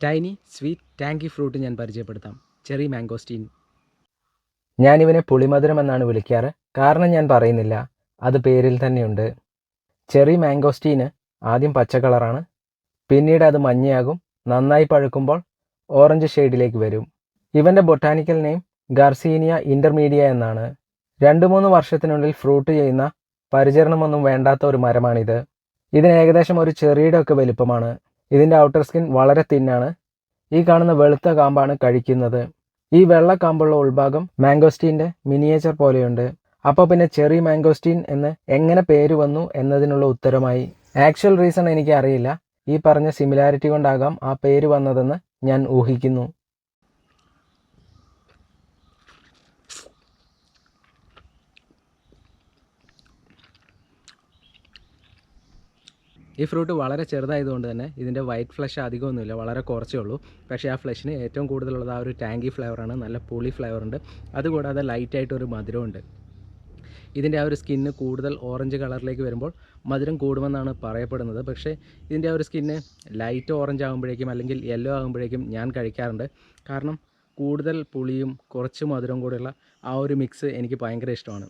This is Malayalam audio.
ടൈനി സ്വീറ്റ് ടാങ്കി ഫ്രൂട്ട് ഞാൻ പരിചയപ്പെടുത്താം. Cherry mangosteen. ഞാനിവനെ പുളിമധുരം എന്നാണ് വിളിക്കാറ്. കാരണം ഞാൻ പറയുന്നില്ല, അത് പേരിൽ തന്നെയുണ്ട്. ചെറി മാംഗോസ്റ്റീന് ആദ്യം പച്ച കളറാണ്, പിന്നീട് അത് മഞ്ഞയാകും, നന്നായി പഴുക്കുമ്പോൾ ഓറഞ്ച് ഷെയ്ഡിലേക്ക് വരും. ഇവൻ്റെ ബൊട്ടാനിക്കൽ നെയിം ഗാർസീനിയ ഇൻ്റർമീഡിയ എന്നാണ്. 2-3 വർഷത്തിനുള്ളിൽ ഫ്രൂട്ട് ചെയ്യുന്ന പരിചരണമൊന്നും വേണ്ടാത്ത ഒരു മരമാണിത്. ഇതിന് ഏകദേശം ഒരു ചെറിയുടെ ഒക്കെ വലുപ്പമാണ്. ഇതിൻ്റെ ഔട്ടർ സ്കിൻ വളരെ തിന്നാണ്. ഈ കാണുന്ന വെളുത്ത കാമ്പാണ് കഴിക്കുന്നത്. ഈ വെള്ള കാമ്പുള്ള ഉൾഭാഗം മാംഗോസ്റ്റീൻ്റെ മിനിയേച്ചർ പോലെയുണ്ട്. അപ്പോൾ പിന്നെ ചെറി മാംഗോസ്റ്റീൻ എന്ന് എങ്ങനെ പേര് വന്നു എന്നതിനുള്ള ഉത്തരമായി. ആക്ച്വൽ റീസൺ എനിക്ക് അറിയില്ല. ഈ പറഞ്ഞ സിമിലാരിറ്റി കൊണ്ടാകാം ആ പേര് വന്നതെന്ന് ഞാൻ ഊഹിക്കുന്നു. ഈ ഫ്രൂട്ട് വളരെ ചെറുതായതുകൊണ്ട് തന്നെ ഇതിൻ്റെ വൈറ്റ് ഫ്ലഷ് അധികമൊന്നുമില്ല, വളരെ കുറച്ചേ ഉള്ളൂ. പക്ഷേ ആ ഫ്ലഷിന് ഏറ്റവും കൂടുതലുള്ളത് ആ ഒരു ടാങ്കി ഫ്ലേവറാണ്. നല്ല പുളി ഫ്ലേവറുണ്ട്. അതുകൂടാതെ ലൈറ്റായിട്ടൊരു മധുരമുണ്ട്. ഇതിൻ്റെ ആ ഒരു സ്കിന്ന് കൂടുതൽ ഓറഞ്ച് കളറിലേക്ക് വരുമ്പോൾ മധുരം കൂടുമെന്നാണ് പറയപ്പെടുന്നത്. പക്ഷേ ഇതിൻ്റെ ആ ഒരു സ്കിന്ന് ലൈറ്റ് ഓറഞ്ച് ആകുമ്പോഴേക്കും അല്ലെങ്കിൽ യെല്ലോ ആകുമ്പോഴേക്കും ഞാൻ കഴിക്കാറുണ്ട്. കാരണം കൂടുതൽ പുളിയും കുറച്ച് മധുരവും കൂടെയുള്ള ആ ഒരു മിക്സ് എനിക്ക് ഭയങ്കര ഇഷ്ടമാണ്.